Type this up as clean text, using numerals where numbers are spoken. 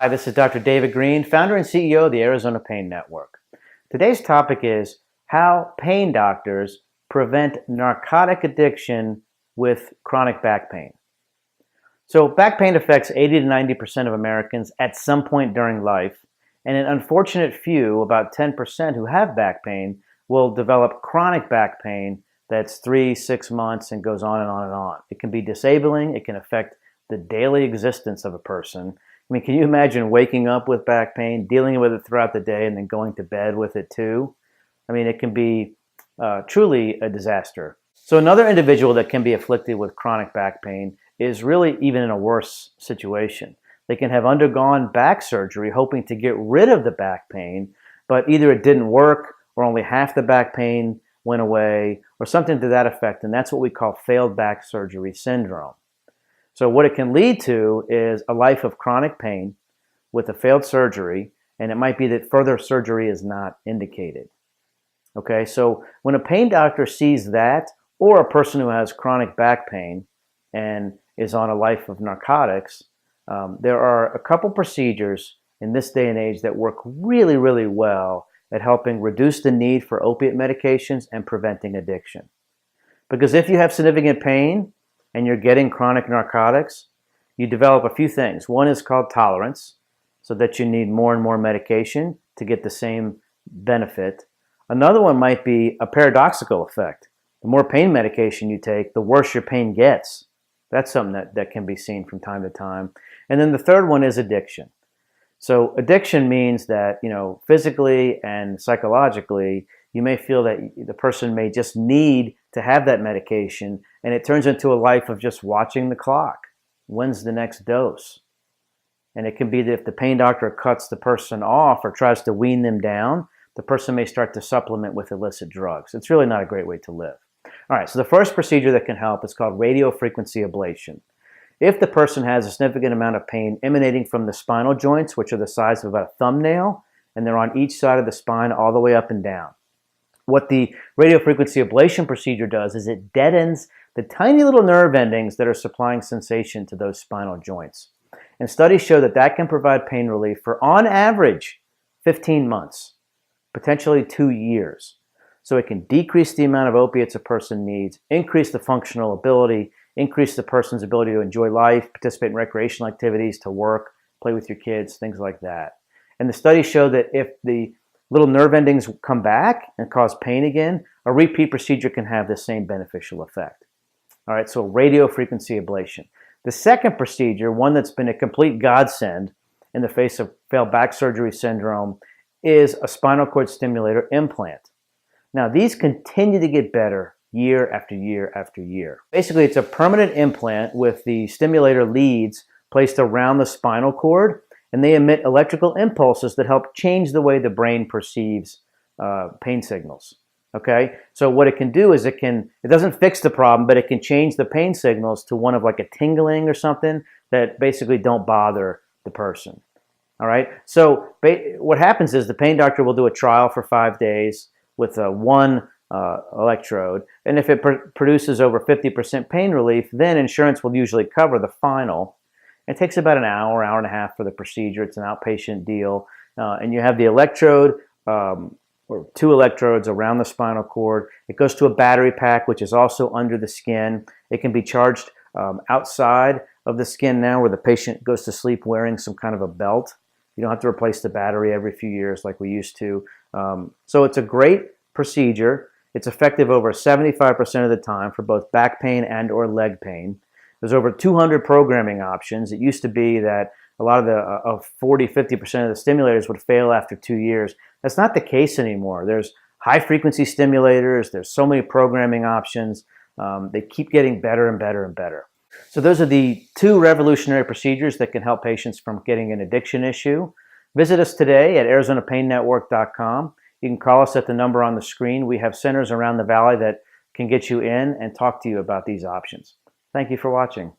Hi, this is Dr. David Greene, founder and CEO of the Arizona Pain Network. Today's topic is how pain doctors prevent narcotic addiction with chronic back pain. So back pain affects 80 to 90% of Americans at some point during life, and an unfortunate few, about 10% who have back pain, will develop chronic back pain that's 3-6 months and goes on and on and on. It can be disabling. It can affect the daily existence of a person. I mean, can you imagine waking up with back pain, dealing with it throughout the day, and then going to bed with it too? I mean, it can be truly a disaster. So another individual that can be afflicted with chronic back pain is really even in a worse situation. They can have undergone back surgery hoping to get rid of the back pain, but either it didn't work or only half the back pain went away or something to that effect, and that's what we call failed back surgery syndrome. So what it can lead to is a life of chronic pain with a failed surgery, and it might be that further surgery is not indicated. Okay, so when a pain doctor sees that, or a person who has chronic back pain and is on a life of narcotics, there are a couple procedures in this day and age that work really, really well at helping reduce the need for opiate medications and preventing addiction. Because if you have significant pain and you're getting chronic narcotics, you develop a few things. One is called tolerance, so that you need more and more medication to get the same benefit. Another one might be a paradoxical effect. The more pain medication you take, the worse your pain gets. That's something that can be seen from time to time. And then the third one is addiction. So addiction means that, physically and psychologically, you may feel that the person may just need to have that medication, and it turns into a life of just watching the clock. When's the next dose? And it can be that if the pain doctor cuts the person off or tries to wean them down, the person may start to supplement with illicit drugs. It's really not a great way to live. All right, so the first procedure that can help is called radiofrequency ablation. If the person has a significant amount of pain emanating from the spinal joints, which are the size of about a thumbnail, and they're on each side of the spine all the way up and down, what the radiofrequency ablation procedure does is it deadens the tiny little nerve endings that are supplying sensation to those spinal joints. And studies show that that can provide pain relief for, on average, 15 months, potentially 2 years. So it can decrease the amount of opiates a person needs, increase the functional ability, increase the person's ability to enjoy life, participate in recreational activities, to work, play with your kids, things like that. And the studies show that if the little nerve endings come back and cause pain again, a repeat procedure can have the same beneficial effect. All right, so radiofrequency ablation. The second procedure, one that's been a complete godsend in the face of failed back surgery syndrome, is a spinal cord stimulator implant. Now, these continue to get better year after year after year. Basically, it's a permanent implant with the stimulator leads placed around the spinal cord, and they emit electrical impulses that help change the way the brain perceives pain signals. Okay, so what it can do is it doesn't fix the problem, but it can change the pain signals to one of like a tingling or something that basically don't bother the person. All right, so what happens is the pain doctor will do a trial for 5 days with one electrode, and if it produces over 50% pain relief, then insurance will usually cover the final. It takes about an hour, hour and a half for the procedure. It's an outpatient deal, and you have the electrode or 2 electrodes around the spinal cord. It goes to a battery pack, which is also under the skin. It can be charged outside of the skin now, where the patient goes to sleep wearing some kind of a belt. You don't have to replace the battery every few years like we used to. So it's a great procedure. It's effective over 75% of the time for both back pain and or leg pain. There's over 200 programming options. It used to be that a lot of the 40-50% of the stimulators would fail after 2 years. That's not the case anymore. There's high-frequency stimulators. There's so many programming options. They keep getting better and better and better. So those are the 2 revolutionary procedures that can help patients from getting an addiction issue. Visit us today at ArizonaPainNetwork.com. You can call us at the number on the screen. We have centers around the valley that can get you in and talk to you about these options. Thank you for watching.